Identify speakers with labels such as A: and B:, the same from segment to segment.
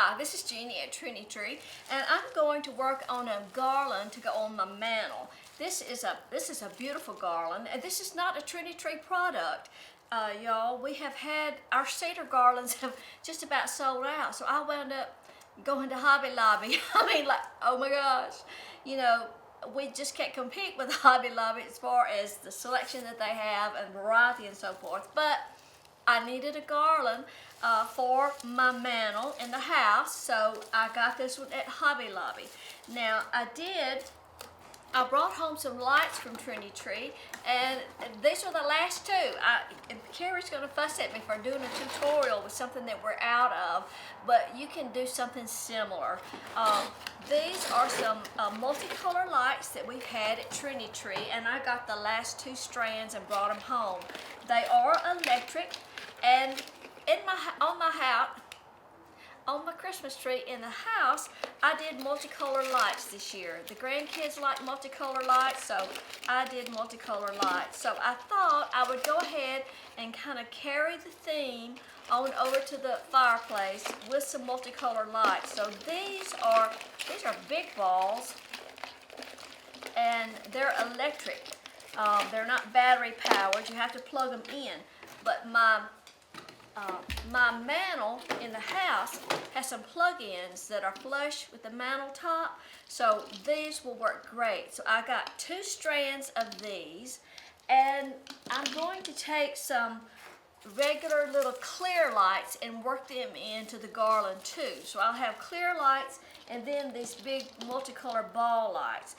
A: Hi, this is Jeannie at Trendy, and I'm going to work on a garland to go on my mantle. This is a beautiful garland, and this is not a Trendy product, y'all. We have had our Cedar garlands have just about sold out, so I wound up going to Hobby Lobby. I mean, like, oh my gosh, you know, we just can't compete with Hobby Lobby as far as the selection that they have and variety and so forth. But I needed a garland for my mantle in the house, so I got this one at Hobby Lobby. Now I brought home some lights from Trendy, and these are the last two. Carrie's going to fuss at me for doing a tutorial with something that we're out of, but you can do something similar. These are some multicolor lights that we've had at Trendy, and I got the last two strands and brought them home. They are electric, and on my Christmas tree in the house, I did multicolor lights this year. The grandkids like multicolor lights, so I did multicolor lights. So I thought I would go ahead and kind of carry the theme on over to the fireplace with some multicolor lights. So these are big balls, and they're electric. They're not battery powered. You have to plug them in. But my mantle in the house has some plug-ins that are flush with the mantle top, so these will work great. So I got two strands of these, and I'm going to take some regular little clear lights and work them into the garland too. So I'll have clear lights and then these big multicolor ball lights.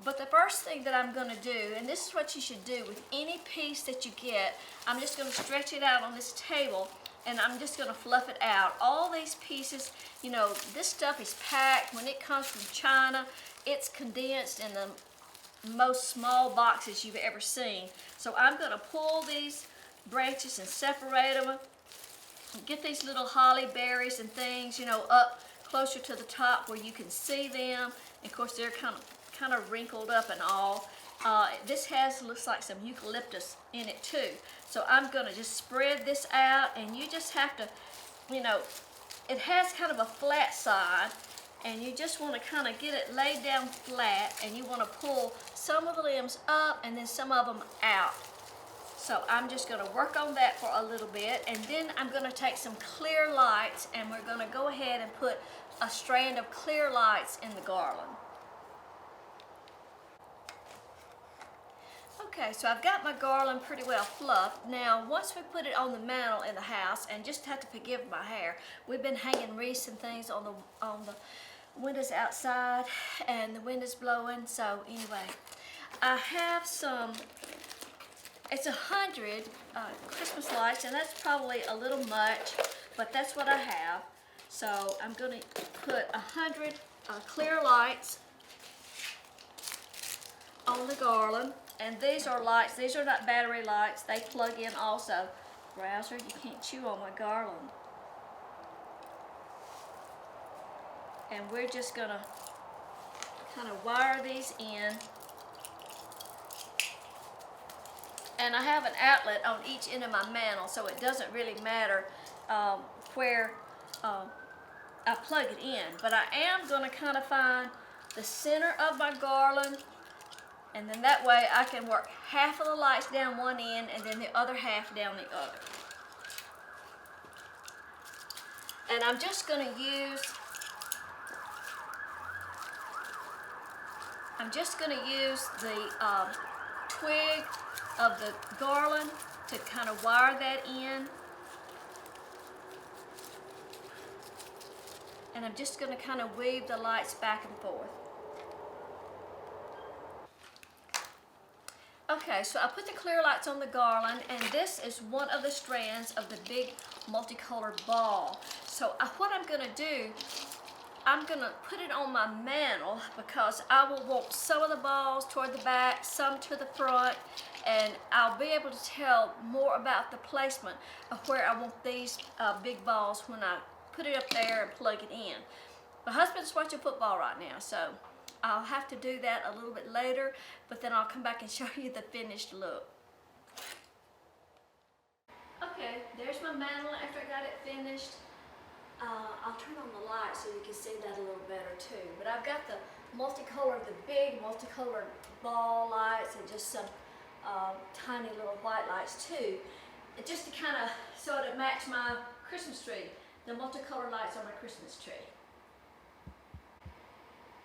A: But the first thing that I'm going to do, and this is what you should do with any piece that you get, I'm just going to stretch it out on this table, and I'm just going to fluff it out. All these pieces, you know, this stuff is packed. When it comes from China, it's condensed in the most small boxes you've ever seen. So I'm going to pull these branches and separate them, get these little holly berries and things, you know, up closer to the top where you can see them. And of course, they're kind of wrinkled up and all. This looks like some eucalyptus in it too. So I'm going to just spread this out, and you just have to, you know, it has kind of a flat side, and you just want to kind of get it laid down flat, and you want to pull some of the limbs up and then some of them out. So I'm just going to work on that for a little bit, and then I'm going to take some clear lights, and we're going to go ahead and put a strand of clear lights in the garland. Okay, so I've got my garland pretty well fluffed. Now, once we put it on the mantle in the house, and just have to forgive my hair, we've been hanging wreaths and things on the windows outside, and the wind is blowing. So anyway, I have it's 100 Christmas lights, and that's probably a little much, but that's what I have. So I'm going to put 100 clear lights on the garland. And these are lights. These are not battery lights. They plug in also. Browser, you can't chew on my garland. And we're just going to kind of wire these in. And I have an outlet on each end of my mantle, so it doesn't really matter where I plug it in. But I am going to kind of find the center of my garland, and then that way I can work half of the lights down one end and then the other half down the other. And I'm just going to use the twig of the garland to kind of wire that in. And I'm just going to kind of weave the lights back and forth. Okay, so I put the clear lights on the garland, and this is one of the strands of the big multicolored ball. So what I'm going to do, I'm going to put it on my mantle, because I will want some of the balls toward the back, some to the front, and I'll be able to tell more about the placement of where I want these big balls when I put it up there and plug it in. My husband's watching football right now, so I'll have to do that a little bit later, but then I'll come back and show you the finished look. Okay, there's my mantle after I got it finished. I'll turn on the light so I've got the multicolored, the big multicolored ball lights and just some tiny little white lights too. Just to kind of sort of match my Christmas tree, the multicolored lights on my Christmas tree.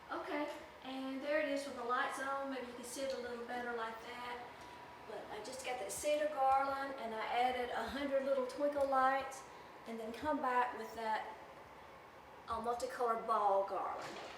A: Okay, and there it is with the lights on. Maybe you can see it a little better like that. But I just got that cedar garland and I added 100 little twinkle lights and then come back with that multicolored ball garland.